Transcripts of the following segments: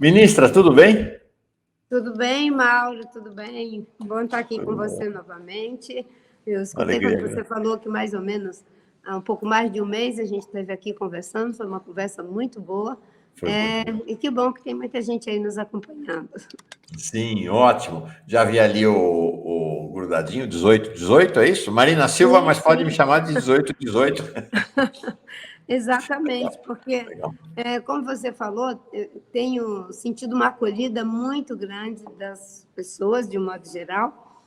Ministra, tudo bem? Tudo bem, Mauro? Tudo bem? Bom estar aqui com você novamente. Eu escutei quando você falou que mais ou menos há um pouco mais de um mês a gente esteve aqui conversando, foi uma conversa muito boa. E que bom que tem muita gente aí nos acompanhando. Sim, ótimo. Já vi ali o grudadinho, 18, é isso? Marina Silva, mas pode me chamar de 18. Exatamente, porque, como você falou, eu tenho sentido uma acolhida muito grande das pessoas, de um modo geral,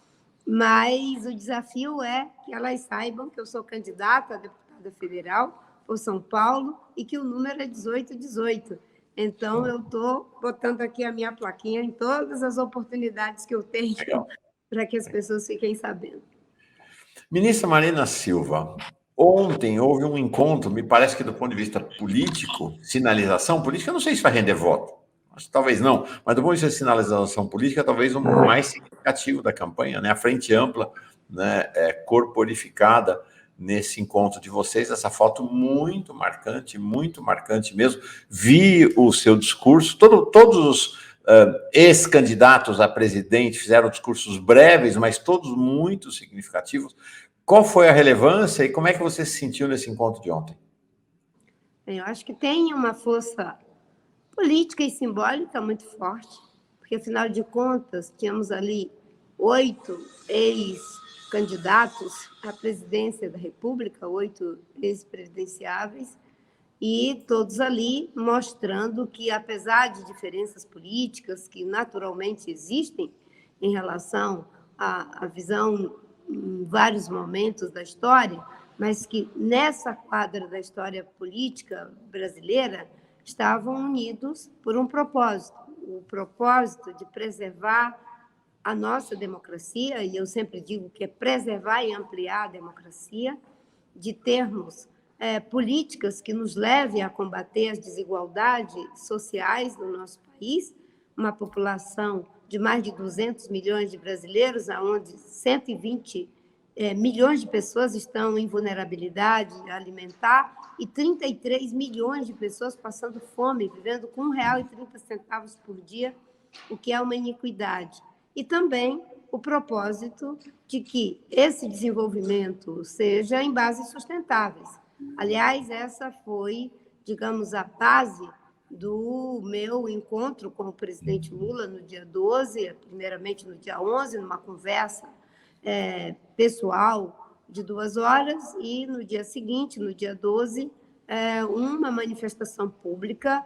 mas o desafio é que elas saibam que eu sou candidata a deputada federal por São Paulo e que o número é 1818. Então, eu estou botando aqui a minha plaquinha em todas as oportunidades que eu tenho para que as pessoas fiquem sabendo. Ministra Marina Silva, ontem houve um encontro, me parece que do ponto de vista político, sinalização política, eu não sei se vai render voto, talvez não, mas do ponto de vista de sinalização política, talvez o mais significativo da campanha, né? A frente ampla, né, corporificada nesse encontro de vocês, essa foto muito marcante mesmo. Vi o seu discurso, todos os ex-candidatos a presidente fizeram discursos breves, mas todos muito significativos. Qual foi a relevância e como é que você se sentiu nesse encontro de ontem? Eu acho que tem uma força política e simbólica muito forte, porque, afinal de contas, tínhamos ali 8 ex-candidatos à presidência da República, 8 ex-presidenciáveis, e todos ali mostrando que, apesar de diferenças políticas que naturalmente existem em relação à visão em vários momentos da história, mas que nessa quadra da história política brasileira estavam unidos por um propósito, o propósito de preservar a nossa democracia, e eu sempre digo que é preservar e ampliar a democracia, de termos políticas que nos levem a combater as desigualdades sociais no nosso país, uma população de mais de 200 milhões de brasileiros, onde 120 milhões de pessoas estão em vulnerabilidade alimentar e 33 milhões de pessoas passando fome, vivendo com R$ 1,30 por dia, o que é uma iniquidade. E também o propósito de que esse desenvolvimento seja em bases sustentáveis. Aliás, essa foi, digamos, a base do meu encontro com o presidente Lula no dia 12, primeiramente no dia 11, numa conversa pessoal de 2 horas, e no dia seguinte, no dia 12, uma manifestação pública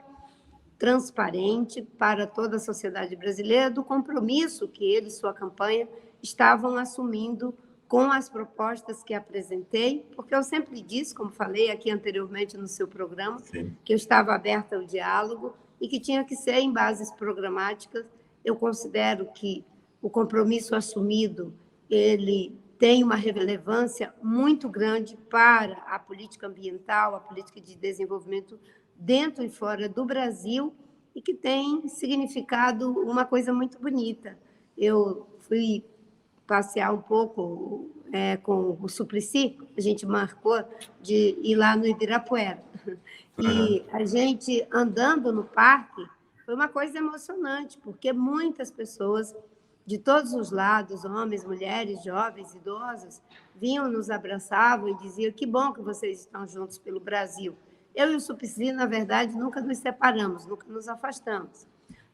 transparente para toda a sociedade brasileira do compromisso que ele e sua campanha estavam assumindo com as propostas que apresentei, porque eu sempre disse, como falei aqui anteriormente no seu programa, que eu estava aberta ao diálogo e que tinha que ser em bases programáticas. Eu considero que o compromisso assumido, ele tem uma relevância muito grande para a política ambiental, a política de desenvolvimento dentro e fora do Brasil, e que tem significado uma coisa muito bonita. Eu fui passear um pouco com o Suplicy, a gente marcou de ir lá no Ibirapuera. E a gente andando no parque, foi uma coisa emocionante, porque muitas pessoas de todos os lados, homens, mulheres, jovens, idosos, vinham, nos abraçavam e diziam: que bom que vocês estão juntos pelo Brasil. Eu e o Suplicy, na verdade, nunca nos separamos, nunca nos afastamos.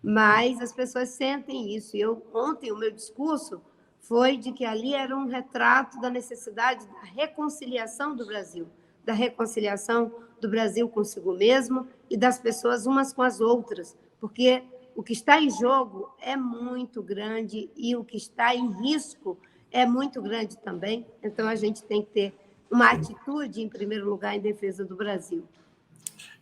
Mas as pessoas sentem isso. E ontem, o meu discurso foi de que ali era um retrato da necessidade da reconciliação do Brasil, da reconciliação do Brasil consigo mesmo e das pessoas umas com as outras, porque o que está em jogo é muito grande e o que está em risco é muito grande também. Então, a gente tem que ter uma atitude, em primeiro lugar, em defesa do Brasil.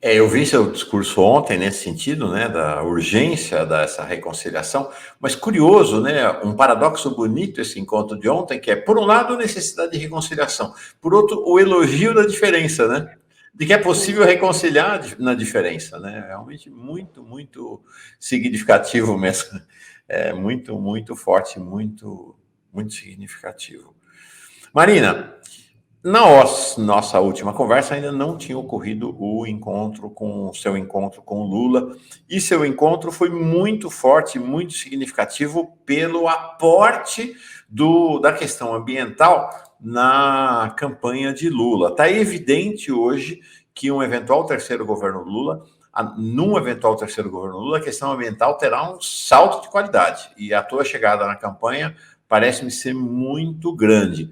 Eu vi seu discurso ontem nesse sentido, né, da urgência dessa reconciliação, mas curioso, né, um paradoxo bonito esse encontro de ontem, que é, por um lado, a necessidade de reconciliação, por outro, o elogio da diferença, né, de que é possível reconciliar na diferença, né, realmente muito significativo mesmo, muito forte, muito significativo. Marina, Na nossa última conversa ainda não tinha ocorrido o seu encontro com o Lula, e seu encontro foi muito forte, muito significativo pelo aporte da questão ambiental na campanha de Lula. Está evidente hoje que num eventual terceiro governo Lula, a questão ambiental terá um salto de qualidade, e a tua chegada na campanha parece-me ser muito grande,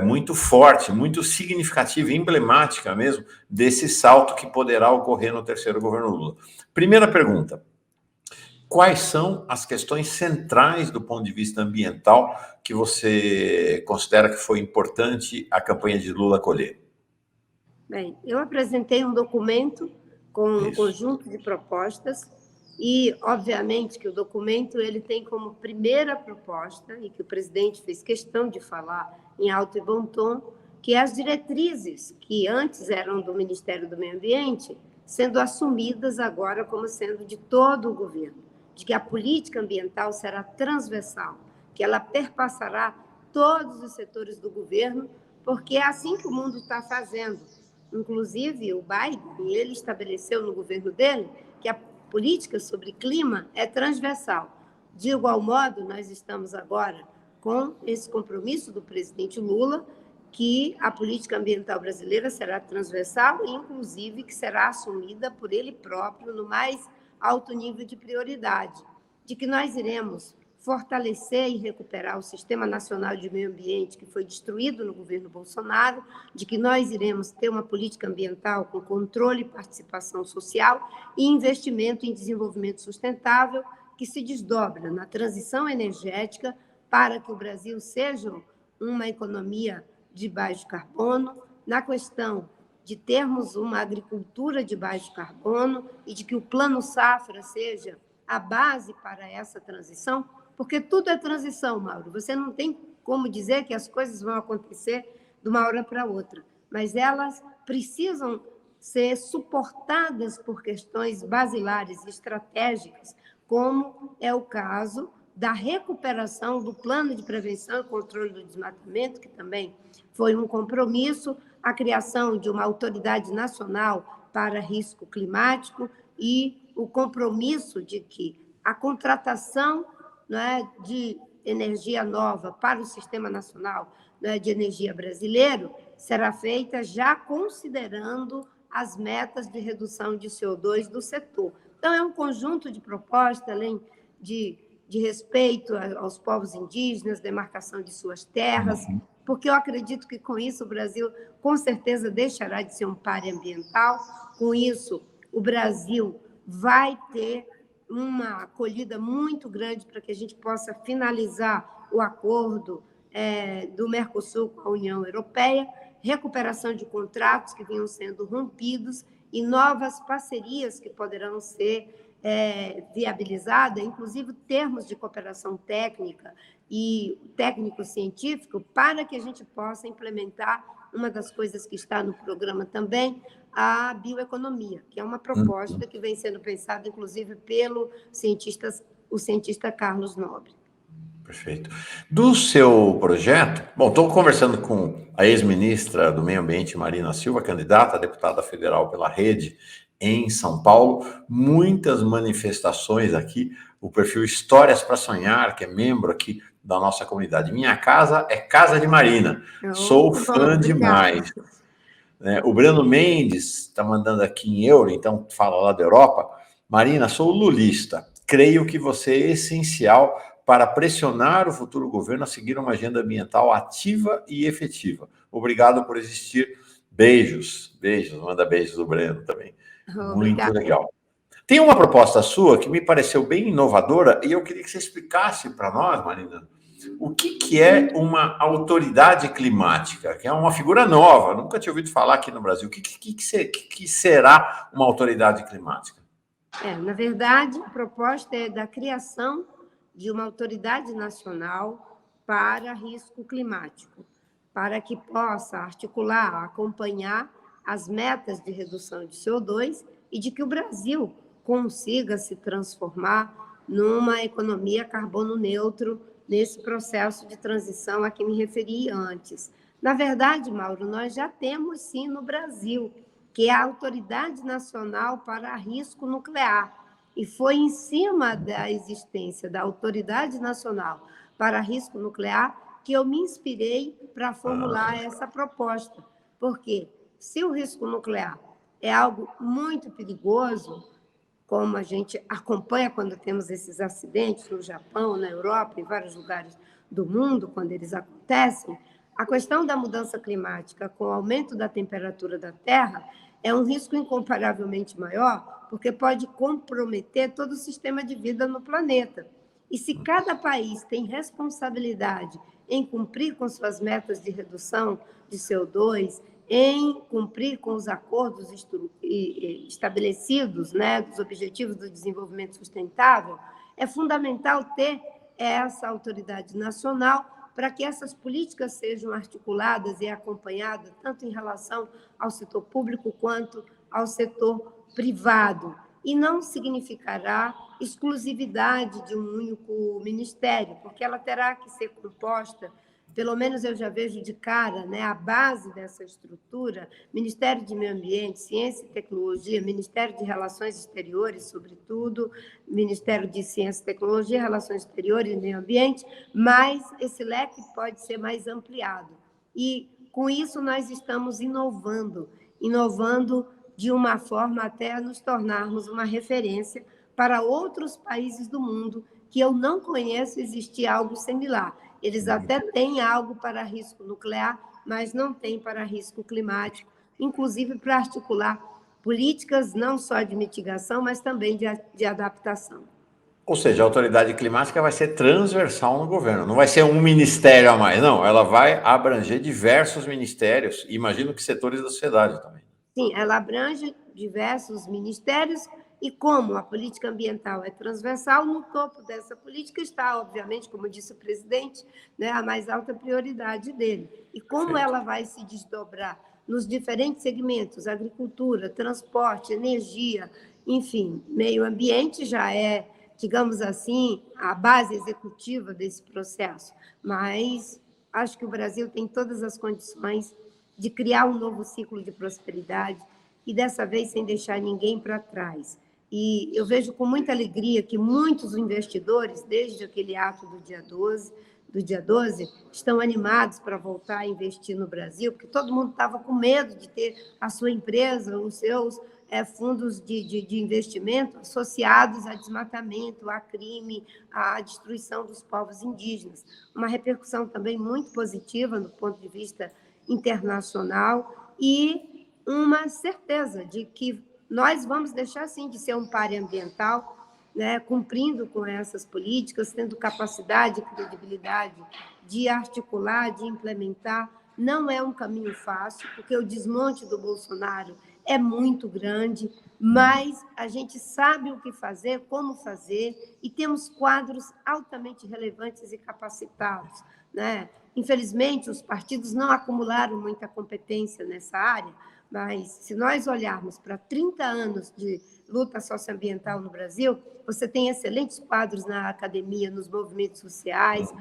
muito forte, muito significativa, emblemática mesmo, desse salto que poderá ocorrer no terceiro governo Lula. Primeira pergunta: quais são as questões centrais do ponto de vista ambiental que você considera que foi importante a campanha de Lula colher? Bem, eu apresentei um documento com um Isso. conjunto de propostas e, obviamente, que o documento ele tem como primeira proposta, e que o presidente fez questão de falar em alto e bom tom, que é as diretrizes que antes eram do Ministério do Meio Ambiente, sendo assumidas agora como sendo de todo o governo, de que a política ambiental será transversal, que ela perpassará todos os setores do governo, porque é assim que o mundo está fazendo. Inclusive, o Biden, ele estabeleceu no governo dele que a política sobre clima é transversal. De igual modo, nós estamos agora com esse compromisso do presidente Lula, que a política ambiental brasileira será transversal e, inclusive, que será assumida por ele próprio no mais alto nível de prioridade, de que nós iremos fortalecer e recuperar o Sistema Nacional de Meio Ambiente, que foi destruído no governo Bolsonaro, de que nós iremos ter uma política ambiental com controle e participação social e investimento em desenvolvimento sustentável, que se desdobra na transição energética para que o Brasil seja uma economia de baixo carbono, na questão de termos uma agricultura de baixo carbono e de que o Plano Safra seja a base para essa transição, porque tudo é transição, Mauro. Você não tem como dizer que as coisas vão acontecer de uma hora para outra, mas elas precisam ser suportadas por questões basilares e estratégicas, como é o caso da recuperação do plano de prevenção e controle do desmatamento, que também foi um compromisso, a criação de uma autoridade nacional para risco climático e o compromisso de que a contratação, não é, de energia nova para o Sistema Nacional, não é, de Energia brasileiro será feita já considerando as metas de redução de CO2 do setor. Então, é um conjunto de propostas, além de respeito aos povos indígenas, demarcação de suas terras, porque eu acredito que, com isso, o Brasil, com certeza, deixará de ser um páreo ambiental. Com isso, o Brasil vai ter uma acolhida muito grande para que a gente possa finalizar o acordo do Mercosul com a União Europeia, recuperação de contratos que vinham sendo rompidos e novas parcerias que poderão ser viabilizadas, inclusive termos de cooperação técnica e técnico-científico, para que a gente possa implementar uma das coisas que está no programa também, a bioeconomia, que é uma proposta que vem sendo pensada, inclusive, pelo o cientista Carlos Nobre. Perfeito. Do seu projeto, bom, estou conversando com a ex-ministra do Meio Ambiente, Marina Silva, candidata a deputada federal pela Rede em São Paulo, muitas manifestações aqui, o perfil Histórias para Sonhar, que é membro aqui da nossa comunidade. Minha casa é Casa de Marina, sou fã demais. O Breno Mendes está mandando aqui em euro, então fala lá da Europa. Marina, sou lulista, creio que você é essencial para pressionar o futuro governo a seguir uma agenda ambiental ativa e efetiva. Obrigado por existir. Beijos, beijos, manda beijos do Breno também. Muito legal. Tem uma proposta sua que me pareceu bem inovadora e eu queria que você explicasse para nós, Marina, o que é uma autoridade climática, que é uma figura nova, nunca tinha ouvido falar aqui no Brasil. O que será uma autoridade climática? Na verdade, a proposta é da criação de uma autoridade nacional para risco climático, para que possa articular, acompanhar as metas de redução de CO2 e de que o Brasil consiga se transformar numa economia carbono neutro nesse processo de transição a que me referi antes. Na verdade, Mauro, nós já temos sim no Brasil, que é a Autoridade Nacional para Risco Nuclear. E foi em cima da existência da Autoridade Nacional para Risco Nuclear que eu me inspirei para formular essa proposta. Porque se o risco nuclear é algo muito perigoso, como a gente acompanha quando temos esses acidentes no Japão, na Europa, em vários lugares do mundo, quando eles acontecem, a questão da mudança climática com o aumento da temperatura da Terra é um risco incomparavelmente maior, porque pode comprometer todo o sistema de vida no planeta. E se cada país tem responsabilidade em cumprir com suas metas de redução de CO2, em cumprir com os acordos estabelecidos, né, dos Objetivos do Desenvolvimento Sustentável, é fundamental ter essa autoridade nacional para que essas políticas sejam articuladas e acompanhadas, tanto em relação ao setor público quanto ao setor privado. E não significará exclusividade de um único ministério, porque ela terá que ser composta, pelo menos eu já vejo de cara, né, a base dessa estrutura, Ministério de Meio Ambiente, Ciência e Tecnologia, Ministério de Relações Exteriores, sobretudo, Ministério de Ciência e Tecnologia, Relações Exteriores e Meio Ambiente, mas esse leque pode ser mais ampliado. E, com isso, nós estamos inovando de uma forma até nos tornarmos uma referência para outros países do mundo que eu não conheço existir algo similar. Eles até têm algo para risco nuclear, mas não têm para risco climático, inclusive para articular políticas não só de mitigação, mas também de adaptação. Ou seja, a autoridade climática vai ser transversal no governo, não vai ser um ministério a mais, não. Ela vai abranger diversos ministérios, imagino que setores da sociedade também. Sim, ela abrange diversos ministérios e como a política ambiental é transversal, no topo dessa política está, obviamente, como disse o presidente, né, a mais alta prioridade dele. E como ela vai se desdobrar nos diferentes segmentos, agricultura, transporte, energia, enfim, meio ambiente já é, digamos assim, a base executiva desse processo. Mas acho que o Brasil tem todas as condições de criar um novo ciclo de prosperidade e, dessa vez, sem deixar ninguém para trás. E eu vejo com muita alegria que muitos investidores, desde aquele ato do dia 12, estão animados para voltar a investir no Brasil, porque todo mundo estava com medo de ter a sua empresa, os seus fundos de investimento associados a desmatamento, a crime, à destruição dos povos indígenas. Uma repercussão também muito positiva do ponto de vista internacional e uma certeza de que nós vamos deixar, sim, de ser um páreo ambiental, né, cumprindo com essas políticas, tendo capacidade e credibilidade de articular, de implementar. Não é um caminho fácil, porque o desmonte do Bolsonaro é muito grande, mas a gente sabe o que fazer, como fazer, e temos quadros altamente relevantes e capacitados, né? Infelizmente, os partidos não acumularam muita competência nessa área, mas se nós olharmos para 30 anos de luta socioambiental no Brasil, você tem excelentes quadros na academia, nos movimentos sociais,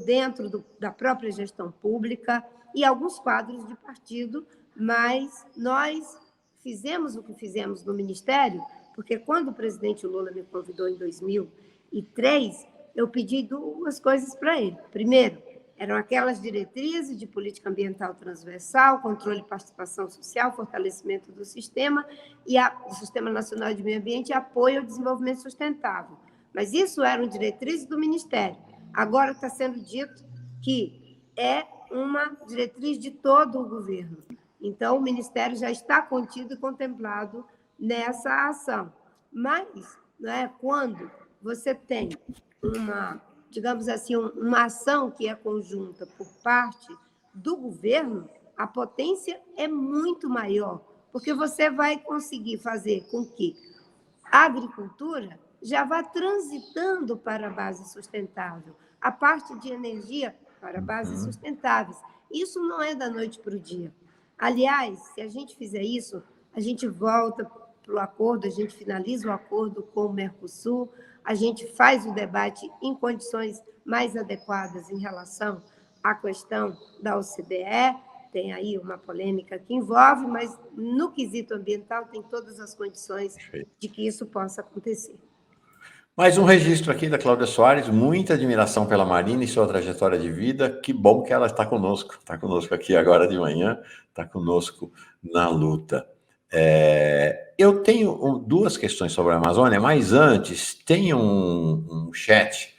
dentro da própria gestão pública e alguns quadros de partido, mas nós fizemos o que fizemos no Ministério, porque quando o presidente Lula me convidou em 2003, eu pedi duas coisas para ele. Primeiro, eram aquelas diretrizes de política ambiental transversal, controle e participação social, fortalecimento do sistema do Sistema Nacional de Meio Ambiente e apoio ao desenvolvimento sustentável. Mas isso eram diretrizes do Ministério. Agora está sendo dito que é uma diretriz de todo o governo. Então, o Ministério já está contido e contemplado nessa ação. Mas, né, quando você tem digamos assim, uma ação que é conjunta por parte do governo, a potência é muito maior, porque você vai conseguir fazer com que a agricultura já vá transitando para a base sustentável, a parte de energia para bases sustentáveis. Isso não é da noite para o dia. Aliás, se a gente fizer isso, a gente volta para o acordo, a gente finaliza o acordo com o Mercosul, a gente faz o debate em condições mais adequadas em relação a questão da OCDE, tem aí uma polêmica que envolve, mas no quesito ambiental tem todas as condições de que isso possa acontecer. Mais um registro aqui da Cláudia Soares, muita admiração pela Marina e sua trajetória de vida. Que bom que ela está conosco aqui agora de manhã, está conosco na luta. Eu tenho duas questões sobre a Amazônia, mas antes, tem um chat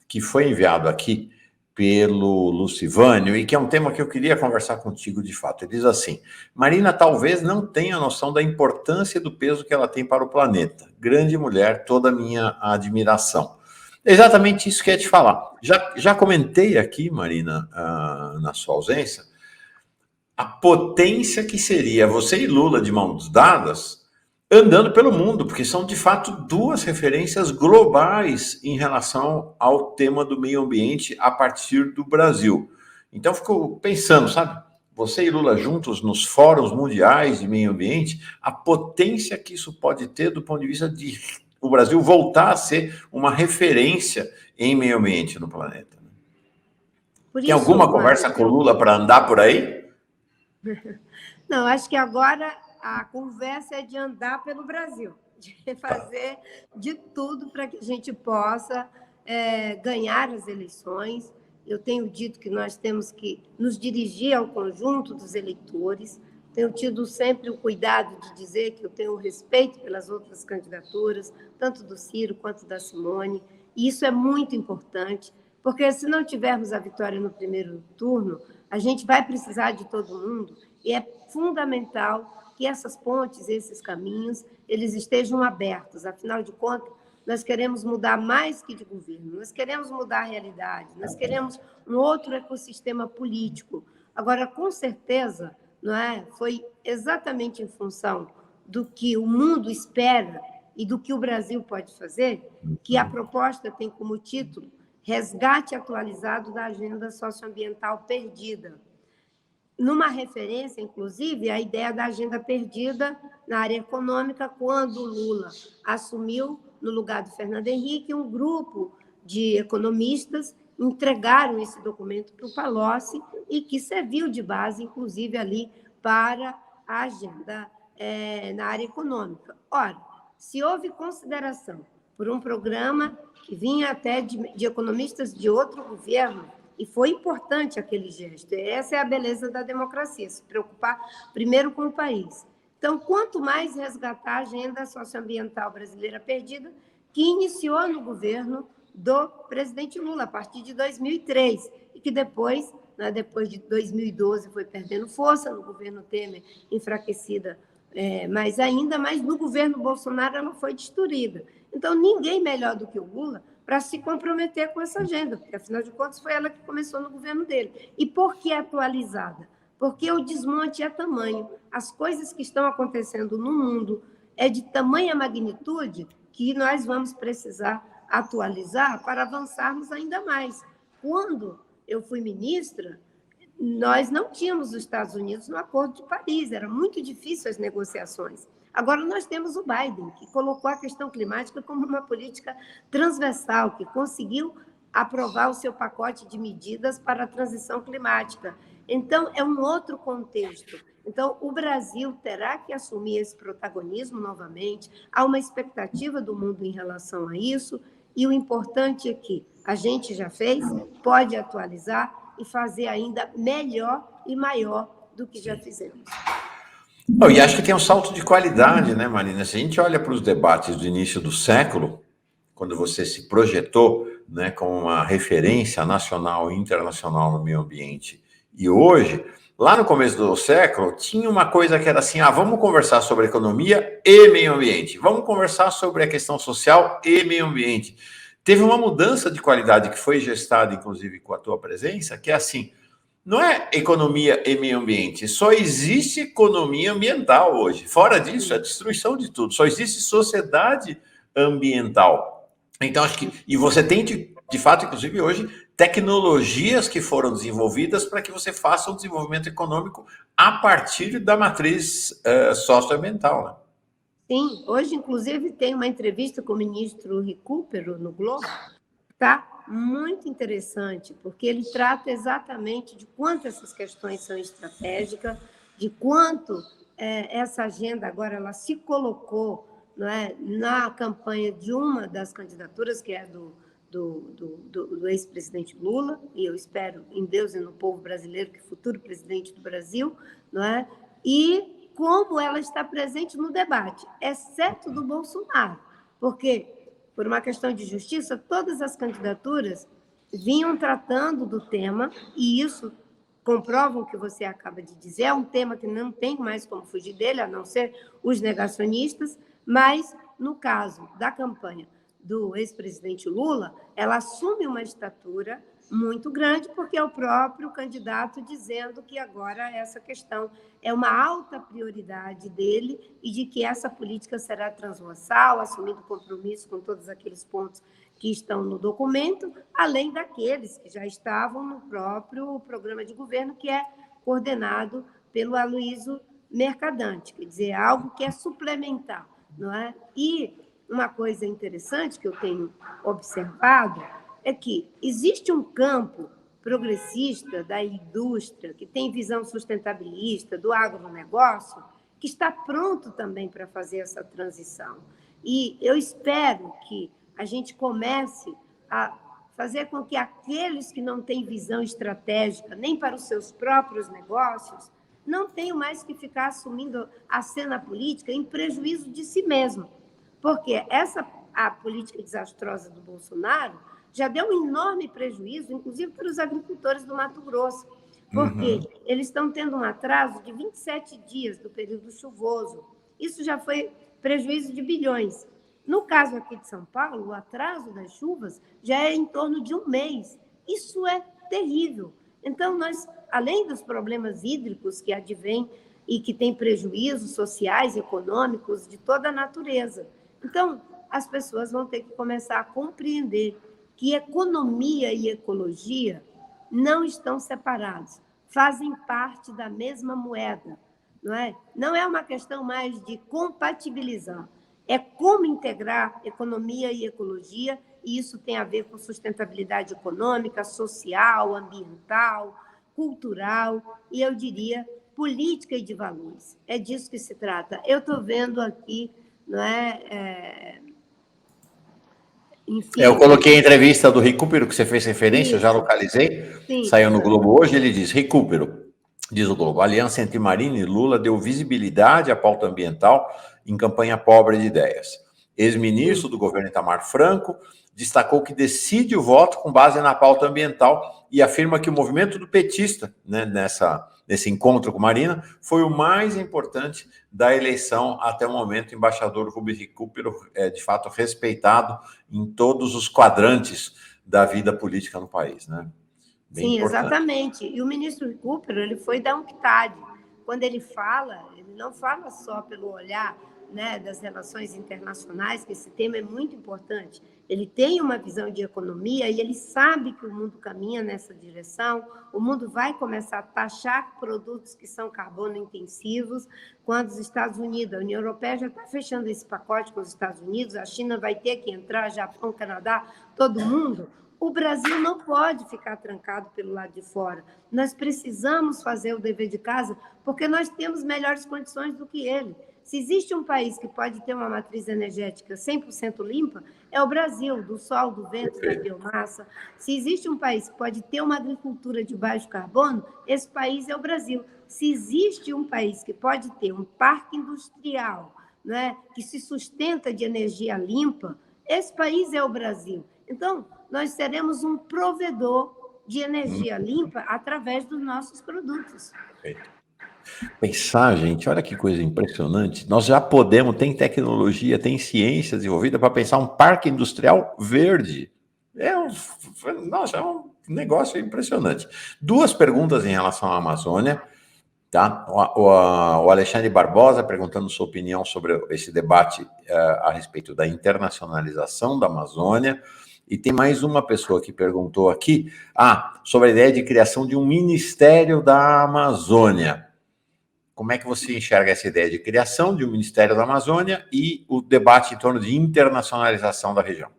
que foi enviado aqui pelo Lucivânio, e que é um tema que eu queria conversar contigo de fato. Ele diz assim: Marina talvez não tenha noção da importância e do peso que ela tem para o planeta. Grande mulher, toda a minha admiração. Exatamente isso que eu ia te falar. Já comentei aqui, Marina, na sua ausência, a potência que seria você e Lula de mãos dadas andando pelo mundo, porque são, de fato, duas referências globais em relação ao tema do meio ambiente a partir do Brasil. Então, fico pensando, sabe? Você e Lula juntos nos fóruns mundiais de meio ambiente, a potência que isso pode ter do ponto de vista de o Brasil voltar a ser uma referência em meio ambiente no planeta. Tem alguma conversa com o Lula para andar por aí? Não, acho que agora a conversa é de andar pelo Brasil, de fazer de tudo para que a gente possa ganhar as eleições. Eu tenho dito que nós temos que nos dirigir ao conjunto dos eleitores. Tenho tido sempre o cuidado de dizer que eu tenho respeito pelas outras candidaturas, tanto do Ciro quanto da Simone, e isso é muito importante, porque se não tivermos a vitória no primeiro turno, a gente vai precisar de todo mundo, e é fundamental que essas pontes, esses caminhos, eles estejam abertos. Afinal de contas, nós queremos mudar mais que de governo, nós queremos mudar a realidade, nós queremos um outro ecossistema político. Agora, com certeza, não é? Foi exatamente em função do que o mundo espera e do que o Brasil pode fazer que a proposta tem como título Resgate Atualizado da Agenda Socioambiental Perdida, numa referência, inclusive, à ideia da agenda perdida na área econômica, quando o Lula assumiu, no lugar do Fernando Henrique, um grupo de economistas entregaram esse documento para o Palocci e que serviu de base, inclusive, ali para a agenda na área econômica. Ora, se houve consideração por um programa que vinha até de economistas de outro governo, e foi importante aquele gesto. Essa é a beleza da democracia, se preocupar primeiro com o país. Então, quanto mais resgatar a agenda socioambiental brasileira perdida, que iniciou no governo do presidente Lula, a partir de 2003, e que depois de 2012, foi perdendo força, no governo Temer, enfraquecida mais ainda, mas no governo Bolsonaro ela foi destruída. Então, ninguém melhor do que o Lula para se comprometer com essa agenda, porque, afinal de contas, foi ela que começou no governo dele. E por que atualizada? Porque o desmonte é tamanho. As coisas que estão acontecendo no mundo é de tamanha magnitude que nós vamos precisar atualizar para avançarmos ainda mais. Quando eu fui ministra, nós não tínhamos os Estados Unidos no Acordo de Paris, era muito difícil as negociações. Agora, nós temos o Biden, que colocou a questão climática como uma política transversal, que conseguiu aprovar o seu pacote de medidas para a transição climática. Então, é um outro contexto. Então, o Brasil terá que assumir esse protagonismo novamente. Há uma expectativa do mundo em relação a isso, e o importante é que a gente já fez, pode atualizar e fazer ainda melhor e maior do que já fizemos. E acho que tem um salto de qualidade, né, Marina? Se a gente olha para os debates do início do século, quando você se projetou, né, como uma referência nacional e internacional no meio ambiente, e hoje, lá no começo do século, tinha uma coisa que era assim: vamos conversar sobre economia e meio ambiente, vamos conversar sobre a questão social e meio ambiente. Teve uma mudança de qualidade que foi gestada, inclusive, com a tua presença, que é assim: não é economia e meio ambiente, só existe economia ambiental hoje. Fora disso, é a destruição de tudo. Só existe sociedade ambiental. Então, acho que... E você tem, de fato, inclusive hoje, tecnologias que foram desenvolvidas para que você faça um desenvolvimento econômico a partir da matriz socioambiental, né? Sim, hoje, inclusive, tem uma entrevista com o ministro Recupero no Globo, está muito interessante, porque ele trata exatamente de quanto essas questões são estratégicas, de quanto essa agenda agora ela se colocou, não é, na campanha de uma das candidaturas, que é do ex-presidente Lula, e eu espero em Deus e no povo brasileiro que futuro presidente do Brasil, não é? E como ela está presente no debate, exceto do Bolsonaro, porque, por uma questão de justiça, todas as candidaturas vinham tratando do tema, e isso comprova o que você acaba de dizer, é um tema que não tem mais como fugir dele, a não ser os negacionistas, mas, no caso da campanha do ex-presidente Lula, ela assume uma estatura muito grande, porque é o próprio candidato dizendo que agora essa questão é uma alta prioridade dele e de que essa política será transversal, assumindo compromisso com todos aqueles pontos que estão no documento, além daqueles que já estavam no próprio programa de governo, que é coordenado pelo Aloysio Mercadante, quer dizer, algo que é suplementar, não é? E uma coisa interessante que eu tenho observado é que existe um campo progressista da indústria, que tem visão sustentabilista, do agronegócio, que está pronto também para fazer essa transição. E eu espero que a gente comece a fazer com que aqueles que não têm visão estratégica nem para os seus próprios negócios não tenham mais que ficar assumindo a cena política em prejuízo de si mesmo. Porque a política desastrosa do Bolsonaro já deu um enorme prejuízo, inclusive para os agricultores do Mato Grosso, porque eles estão tendo um atraso de 27 dias do período chuvoso. Isso já foi prejuízo de bilhões. No caso aqui de São Paulo, o atraso das chuvas já é em torno de um mês. Isso é terrível. Então, nós, além dos problemas hídricos que advêm e que têm prejuízos sociais, econômicos, de toda a natureza. Então, as pessoas vão ter que começar a compreender que economia e ecologia não estão separados, fazem parte da mesma moeda, não é? Não é uma questão mais de compatibilizar, é como integrar economia e ecologia, e isso tem a ver com sustentabilidade econômica, social, ambiental, cultural, e eu diria política e de valores. É disso que se trata. Eu estou vendo aqui, não é? Enfim, eu coloquei a entrevista do Recupero, que você fez referência, isso. já localizei, Sim. Saiu no Globo hoje, ele diz, Recupero, diz o Globo, a aliança entre Marina e Lula deu visibilidade à pauta ambiental em campanha pobre de ideias. Ex-ministro do governo Itamar Franco destacou que decide o voto com base na pauta ambiental e afirma que o movimento do petista, né, nesse encontro com Marina, foi o mais importante da eleição até o momento. O embaixador Rubens Recupero é, de fato, respeitado em todos os quadrantes da vida política no país, né? Bem Sim, importante. exatamente. E o ministro Recupero, ele foi da UNCTAD. Quando ele fala, ele não fala só pelo olhar, né, das relações internacionais, que esse tema é muito importante. Ele tem uma visão de economia e ele sabe que o mundo caminha nessa direção. O mundo vai começar a taxar produtos que são carbono intensivos, quando os Estados Unidos, a União Europeia já está fechando esse pacote com os Estados Unidos, a China vai ter que entrar, Japão, Canadá, todo mundo. O Brasil não pode ficar trancado pelo lado de fora. Nós precisamos fazer o dever de casa, porque nós temos melhores condições do que ele. Se existe um país que pode ter uma matriz energética 100% limpa, é o Brasil, do sol, do vento, da biomassa. Se existe um país que pode ter uma agricultura de baixo carbono, esse país é o Brasil. Se existe um país que pode ter um parque industrial, né, que se sustenta de energia limpa, esse país é o Brasil. Então, nós seremos um provedor de energia limpa através dos nossos produtos. Pensar, gente, olha que coisa impressionante. Nós já podemos, tem tecnologia, tem ciência desenvolvida para pensar um parque industrial verde. Nossa, é um negócio impressionante. Duas perguntas em relação à Amazônia. Tá? O Alexandre Barbosa perguntando sua opinião sobre esse debate a respeito da internacionalização da Amazônia. E tem mais uma pessoa que perguntou aqui sobre a ideia de criação de um Ministério da Amazônia. Como é que você enxerga essa ideia de criação de um Ministério da Amazônia e o debate em torno de internacionalização da região?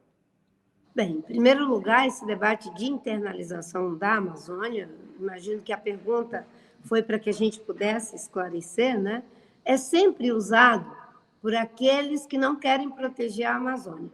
Bem, em primeiro lugar, esse debate de internalização da Amazônia, imagino que a pergunta foi para que a gente pudesse esclarecer, né? É sempre usado por aqueles que não querem proteger a Amazônia.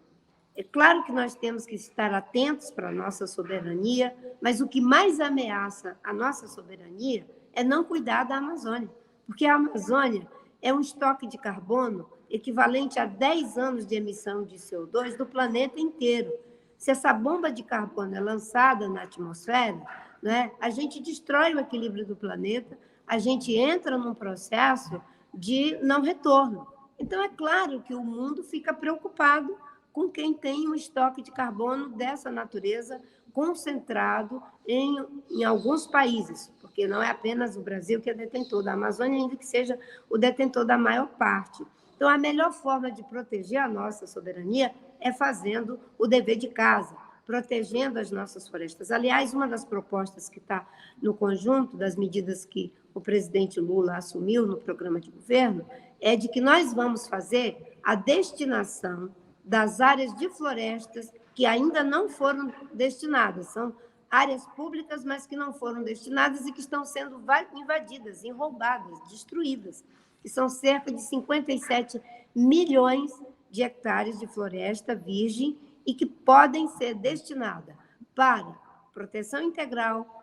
É claro que nós temos que estar atentos para a nossa soberania, mas o que mais ameaça a nossa soberania é não cuidar da Amazônia, porque a Amazônia é um estoque de carbono equivalente a 10 anos de emissão de CO2 do planeta inteiro. Se essa bomba de carbono é lançada na atmosfera, né, a gente destrói o equilíbrio do planeta, a gente entra num processo de não retorno. Então, é claro que o mundo fica preocupado com quem tem um estoque de carbono dessa natureza concentrado em alguns países, porque não é apenas o Brasil que é detentor da Amazônia, ainda que seja o detentor da maior parte. Então, a melhor forma de proteger a nossa soberania é fazendo o dever de casa, protegendo as nossas florestas. Aliás, uma das propostas que está no conjunto das medidas que o presidente Lula assumiu no programa de governo é de que nós vamos fazer a destinação das áreas de florestas que ainda não foram destinadas. São áreas públicas, mas que não foram destinadas e que estão sendo invadidas, roubadas, destruídas, que são cerca de 57 milhões de hectares de floresta virgem e que podem ser destinadas para proteção integral,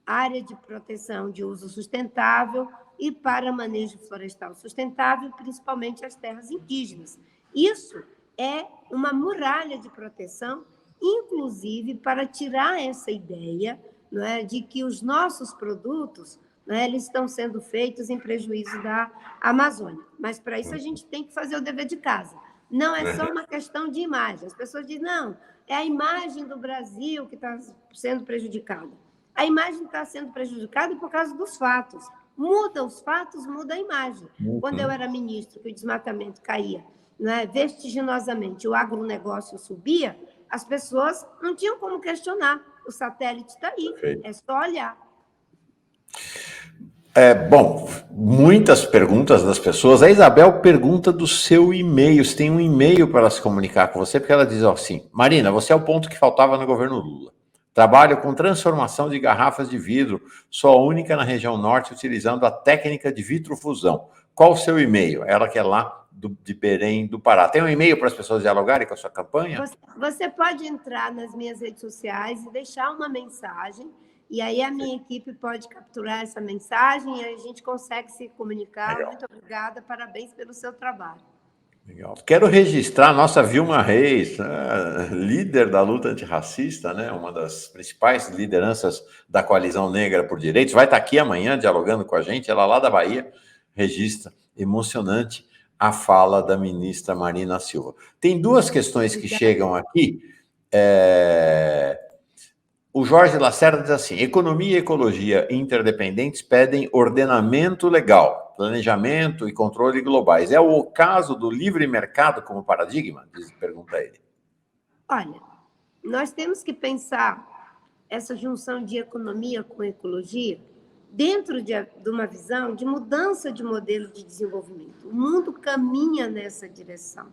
área de proteção de uso sustentável e para manejo florestal sustentável, principalmente as terras indígenas. Isso é uma muralha de proteção, inclusive para tirar essa ideia, não é, de que os nossos produtos, não é, eles estão sendo feitos em prejuízo da Amazônia. Mas para isso a gente tem que fazer o dever de casa. Não é só uma questão de imagem. As pessoas dizem, não, é a imagem do Brasil que está sendo prejudicada. A imagem está sendo prejudicada por causa dos fatos. Muda os fatos, muda a imagem. Quando eu era ministro, que o desmatamento caía, né, vertiginosamente, o agronegócio subia, as pessoas não tinham como questionar. O satélite está aí, é só olhar. Bom, muitas perguntas das pessoas. A Isabel pergunta do seu e-mail. Se tem um e-mail para se comunicar com você, porque ela diz assim: Marina, você é o ponto que faltava no governo Lula. Trabalho com transformação de garrafas de vidro, sou a única na região norte utilizando a técnica de vitrofusão. Qual o seu e-mail? Ela que é lá de Belém do Pará. Tem um e-mail para as pessoas dialogarem com a sua campanha? Você pode entrar nas minhas redes sociais e deixar uma mensagem, e aí a minha equipe pode capturar essa mensagem e a gente consegue se comunicar. Legal. Muito obrigada, parabéns pelo seu trabalho. Legal. Quero registrar a nossa Vilma Reis, líder da luta antirracista, né? Uma das principais lideranças da Coalizão Negra por Direitos. Vai estar aqui amanhã dialogando com a gente, ela lá da Bahia, registra emocionante a fala da ministra Marina Silva. Tem duas questões que chegam aqui. O Jorge Lacerda diz assim: economia e ecologia interdependentes pedem ordenamento legal, planejamento e controle globais. É o caso do livre mercado como paradigma? Pergunta ele. Olha, nós temos que pensar essa junção de economia com ecologia dentro de uma visão de mudança de modelo de desenvolvimento. O mundo caminha nessa direção.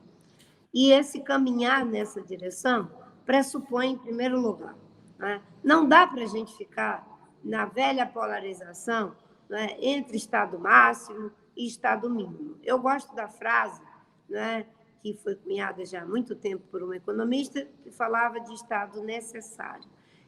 E esse caminhar nessa direção pressupõe, em primeiro lugar, né, não dá para a gente ficar na velha polarização, né, entre Estado máximo e Estado mínimo. Eu gosto da frase, né, que foi cunhada já há muito tempo por um economista, que falava de Estado necessário.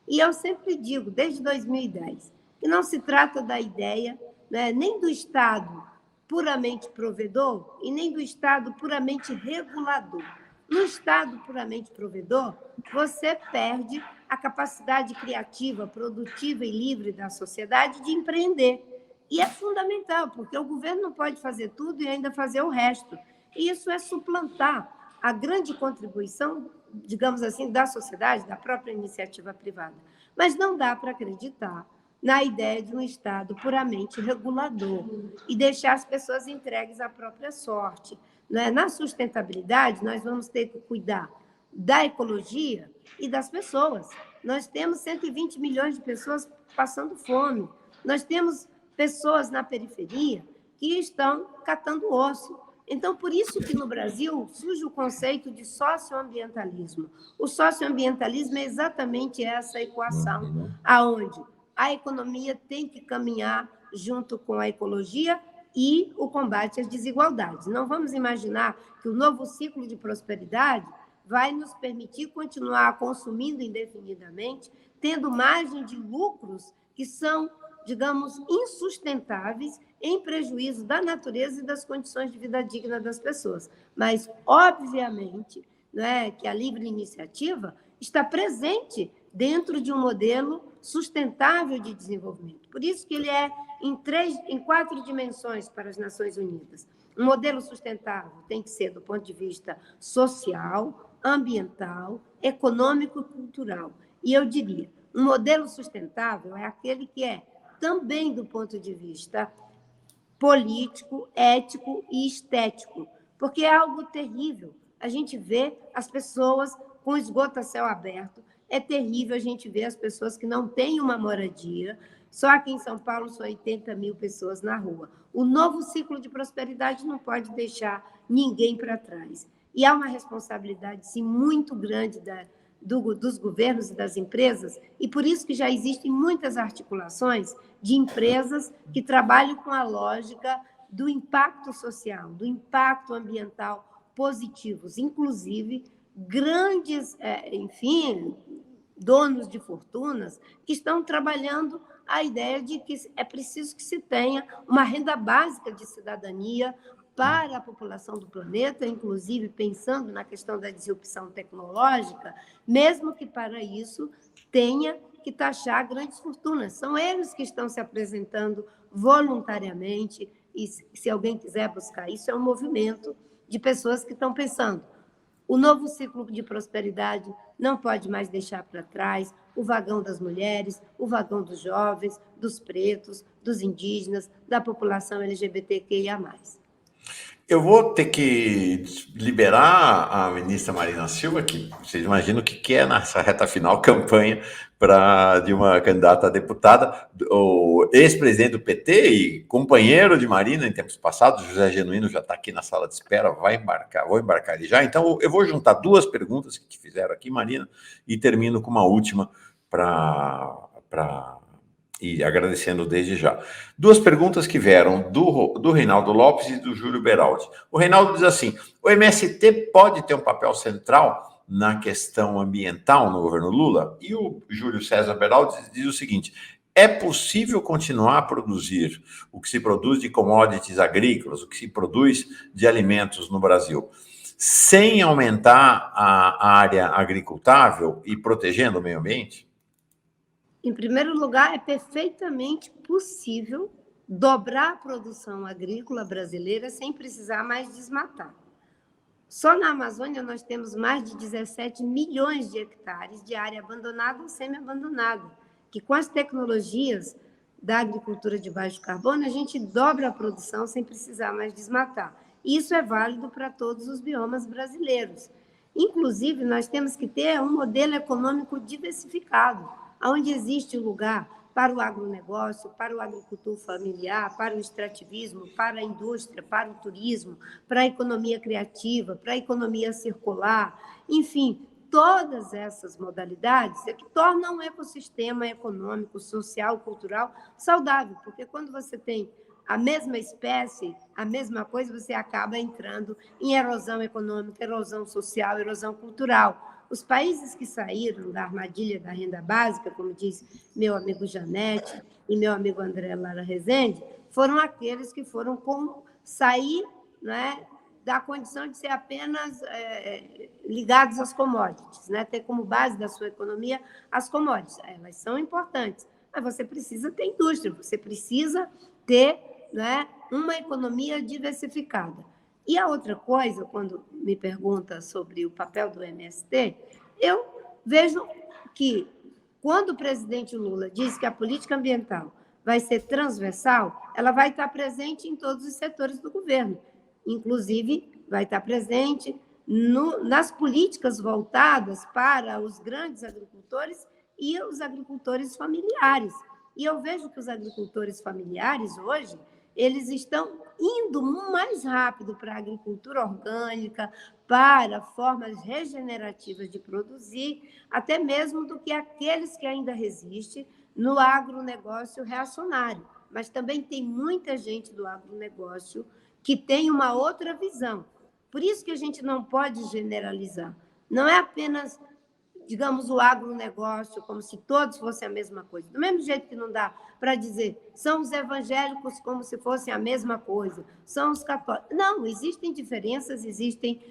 E eu sempre digo, desde 2010, que não se trata da ideia, né, nem do Estado puramente provedor e nem do Estado puramente regulador. No Estado puramente provedor, você perde a capacidade criativa, produtiva e livre da sociedade de empreender. E é fundamental, porque o governo não pode fazer tudo e ainda fazer o resto. E isso é suplantar a grande contribuição, digamos assim, da sociedade, da própria iniciativa privada. Mas não dá para acreditar na ideia de um Estado puramente regulador e deixar as pessoas entregues à própria sorte. Na sustentabilidade, nós vamos ter que cuidar da ecologia e das pessoas. Nós temos 120 milhões de pessoas passando fome. Nós temos pessoas na periferia que estão catando osso. Então, por isso que no Brasil surge o conceito de socioambientalismo. O socioambientalismo é exatamente essa equação, aonde a economia tem que caminhar junto com a ecologia e o combate às desigualdades. Não vamos imaginar que o novo ciclo de prosperidade vai nos permitir continuar consumindo indefinidamente, tendo margem de lucros que são, digamos, insustentáveis, em prejuízo da natureza e das condições de vida digna das pessoas. Mas, obviamente, né, que a livre iniciativa está presente dentro de um modelo sustentável de desenvolvimento. Por isso que ele é em 4 dimensões para as Nações Unidas. Um modelo sustentável tem que ser do ponto de vista social, ambiental, econômico e cultural. E eu diria, um modelo sustentável é aquele que é também do ponto de vista político, ético e estético, porque é algo terrível. A gente vê as pessoas com esgoto a céu aberto, é terrível a gente ver as pessoas que não têm uma moradia. Só aqui em São Paulo são 80 mil pessoas na rua. O novo ciclo de prosperidade não pode deixar ninguém para trás. E há uma responsabilidade, sim, muito grande dos governos e das empresas, e por isso que já existem muitas articulações de empresas que trabalham com a lógica do impacto social, do impacto ambiental positivos, inclusive grandes, enfim, donos de fortunas que estão trabalhando a ideia de que é preciso que se tenha uma renda básica de cidadania para a população do planeta, inclusive pensando na questão da disrupção tecnológica, mesmo que para isso tenha que taxar grandes fortunas. São eles que estão se apresentando voluntariamente, e se alguém quiser buscar isso, é um movimento de pessoas que estão pensando. O novo ciclo de prosperidade não pode mais deixar para trás o vagão das mulheres, o vagão dos jovens, dos pretos, dos indígenas, da população LGBTQIA+. Eu vou ter que liberar a ministra Marina Silva, que vocês imaginam o que é nessa reta final campanha de uma candidata a deputada, o ex-presidente do PT e companheiro de Marina em tempos passados, José Genuíno, já está aqui na sala de espera, vou embarcar ele já. Então, eu vou juntar 2 perguntas que te fizeram aqui, Marina, e termino com uma última e agradecendo desde já. 2 perguntas que vieram do Reinaldo Lopes e do Júlio Beraldi. O Reinaldo diz assim: o MST pode ter um papel central na questão ambiental no governo Lula? E o Júlio César Beraldi diz o seguinte: é possível continuar a produzir o que se produz de commodities agrícolas, o que se produz de alimentos no Brasil, sem aumentar a área agricultável e protegendo o meio ambiente? Em primeiro lugar, é perfeitamente possível dobrar a produção agrícola brasileira sem precisar mais desmatar. Só na Amazônia nós temos mais de 17 milhões de hectares de área abandonada ou semi-abandonada, que com as tecnologias da agricultura de baixo carbono, a gente dobra a produção sem precisar mais desmatar. Isso é válido para todos os biomas brasileiros. Inclusive, nós temos que ter um modelo econômico diversificado, onde existe lugar para o agronegócio, para o agricultor familiar, para o extrativismo, para a indústria, para o turismo, para a economia criativa, para a economia circular, enfim, todas essas modalidades é que tornam um ecossistema econômico, social, cultural saudável, porque quando você tem a mesma espécie, a mesma coisa, você acaba entrando em erosão econômica, erosão social, erosão cultural. Os países que saíram da armadilha da renda básica, como diz meu amigo Janete e meu amigo André Lara Rezende, foram aqueles que foram sair, né, da condição de ser apenas ligados às commodities, né, ter como base da sua economia as commodities. Elas são importantes, mas você precisa ter indústria, você precisa ter, né, uma economia diversificada. E a outra coisa, quando me pergunta sobre o papel do MST, eu vejo que, quando o presidente Lula diz que a política ambiental vai ser transversal, ela vai estar presente em todos os setores do governo. Inclusive, vai estar presente nas políticas voltadas para os grandes agricultores e os agricultores familiares. E eu vejo que os agricultores familiares, hoje, eles estão indo mais rápido para a agricultura orgânica, para formas regenerativas de produzir, até mesmo do que aqueles que ainda resistem no agronegócio reacionário. Mas também tem muita gente do agronegócio que tem uma outra visão. Por isso que a gente não pode generalizar. Não é apenas, digamos, o agronegócio, como se todos fossem a mesma coisa. Do mesmo jeito que não dá para dizer, são os evangélicos como se fossem a mesma coisa, são os católicos. Não, existem diferenças, existem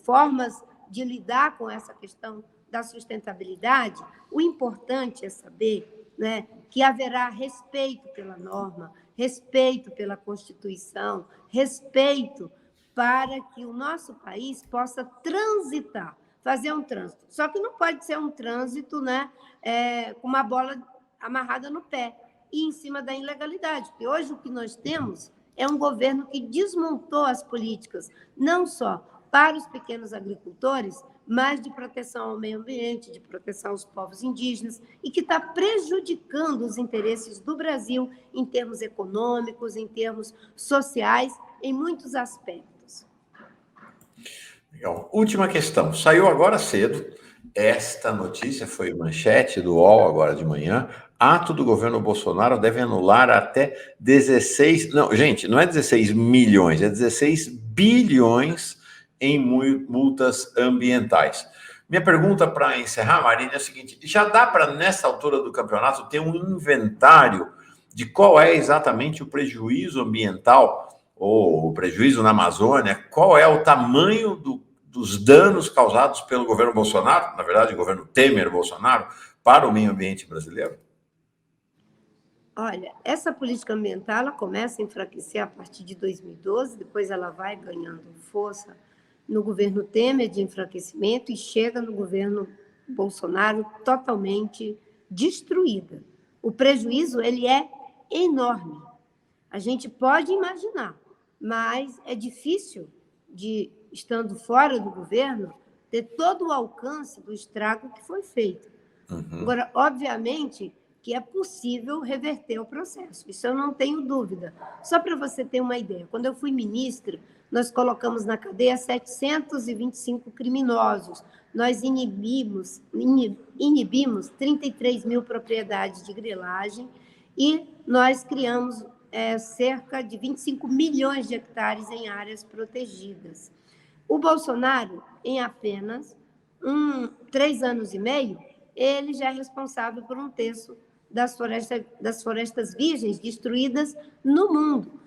formas de lidar com essa questão da sustentabilidade. O importante é saber, né, que haverá respeito pela norma, respeito pela Constituição, respeito para que o nosso país possa transitar, fazer um trânsito. Só que não pode ser um trânsito, né, com uma bola amarrada no pé e em cima da ilegalidade. Porque hoje o que nós temos é um governo que desmontou as políticas, não só para os pequenos agricultores, mas de proteção ao meio ambiente, de proteção aos povos indígenas, e que está prejudicando os interesses do Brasil em termos econômicos, em termos sociais, em muitos aspectos. Legal. Última questão. Saiu agora cedo. Esta notícia foi manchete do UOL agora de manhã. Ato do governo Bolsonaro deve anular até 16... Não, gente, não é 16 milhões, é 16 bilhões em multas ambientais. Minha pergunta para encerrar, Marina, é a seguinte: já dá para, nessa altura do campeonato, ter um inventário de qual é exatamente o prejuízo ambiental ou o prejuízo na Amazônia? Qual é o tamanho dos danos causados pelo governo Bolsonaro, na verdade, o governo Temer-Bolsonaro, para o meio ambiente brasileiro? Olha, essa política ambiental ela começa a enfraquecer a partir de 2012, depois ela vai ganhando força no governo Temer de enfraquecimento e chega no governo Bolsonaro totalmente destruída. O prejuízo ele é enorme. A gente pode imaginar, mas é difícil de, estando fora do governo, ter todo o alcance do estrago que foi feito. Agora, obviamente, que é possível reverter o processo. Isso eu não tenho dúvida. Só para você ter uma ideia, quando eu fui ministra, nós colocamos na cadeia 725 criminosos. Nós inibimos 33 mil propriedades de grilagem e nós criamos cerca de 25 milhões de hectares em áreas protegidas. O Bolsonaro, em apenas 3 anos e meio, ele já é responsável por 1/3 das florestas virgens destruídas no mundo.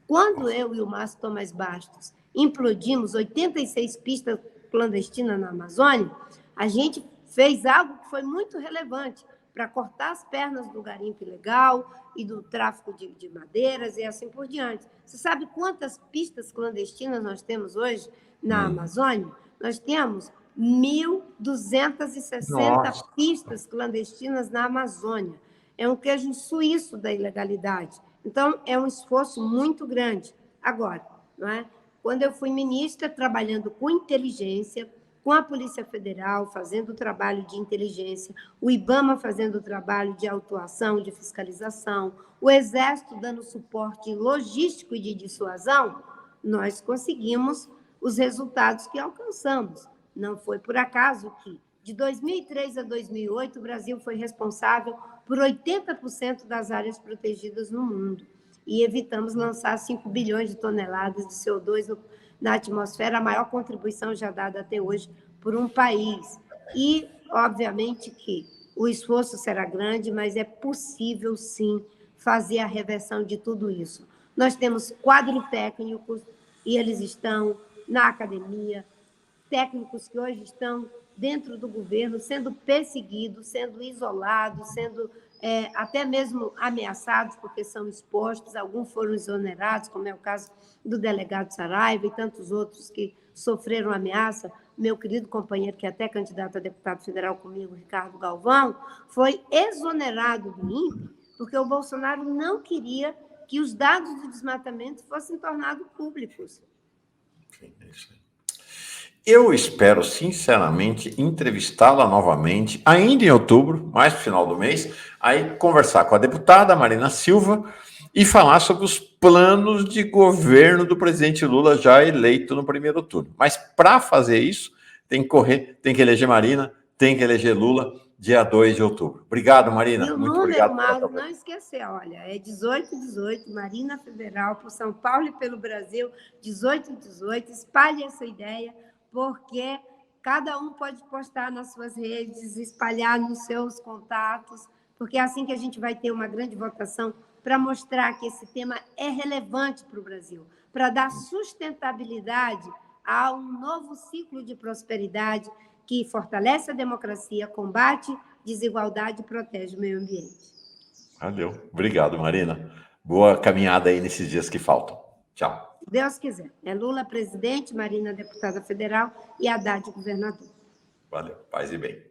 Quando eu e o Márcio Tomás Bastos implodimos 86 pistas clandestinas na Amazônia, a gente fez algo que foi muito relevante para cortar as pernas do garimpo ilegal e do tráfico de madeiras e assim por diante. Você sabe quantas pistas clandestinas nós temos hoje na Amazônia? Nós temos 1.260 pistas clandestinas na Amazônia. É um queijo suíço da ilegalidade. Então, é um esforço muito grande. Agora, não é? Quando eu fui ministra, trabalhando com inteligência, com a Polícia Federal, fazendo o trabalho de inteligência, o IBAMA fazendo o trabalho de autuação, de fiscalização, o Exército dando suporte logístico e de dissuasão, nós conseguimos os resultados que alcançamos. Não foi por acaso que, de 2003 a 2008, o Brasil foi responsável por 80% das áreas protegidas no mundo e evitamos lançar 5 bilhões de toneladas de CO2 na atmosfera, a maior contribuição já dada até hoje por um país. E, obviamente, que o esforço será grande, mas é possível, sim, fazer a reversão de tudo isso. Nós temos quadro técnicos e eles estão na academia, técnicos que hoje estão dentro do governo, sendo perseguidos, sendo isolados, sendo até mesmo ameaçados, porque são expostos, alguns foram exonerados, como é o caso do delegado Saraiva e tantos outros que sofreram ameaça. Meu querido companheiro, que é até candidato a deputado federal comigo, Ricardo Galvão, foi exonerado do INPE, porque o Bolsonaro não queria que os dados do desmatamento fossem tornados públicos. Eu espero, sinceramente, entrevistá-la novamente, ainda em outubro, mais no final do mês, aí conversar com a deputada Marina Silva e falar sobre os planos de governo do presidente Lula já eleito no primeiro turno. Mas para fazer isso, tem que correr, tem que eleger Marina, tem que eleger Lula, dia 2 de outubro. Obrigado, Marina. E o Muito número, obrigado pela Mauro, não esquecer, olha, é 1818, Marina Federal, por São Paulo e pelo Brasil, 1818, espalhe essa ideia, porque cada um pode postar nas suas redes, espalhar nos seus contatos, porque é assim que a gente vai ter uma grande votação para mostrar que esse tema é relevante para o Brasil, para dar sustentabilidade a um novo ciclo de prosperidade que fortalece a democracia, combate desigualdade e protege o meio ambiente. Valeu. Obrigado, Marina. Boa caminhada aí nesses dias que faltam. Tchau. Deus quiser. É Lula presidente, Marina deputada federal e Haddad governador. Valeu. Paz e bem.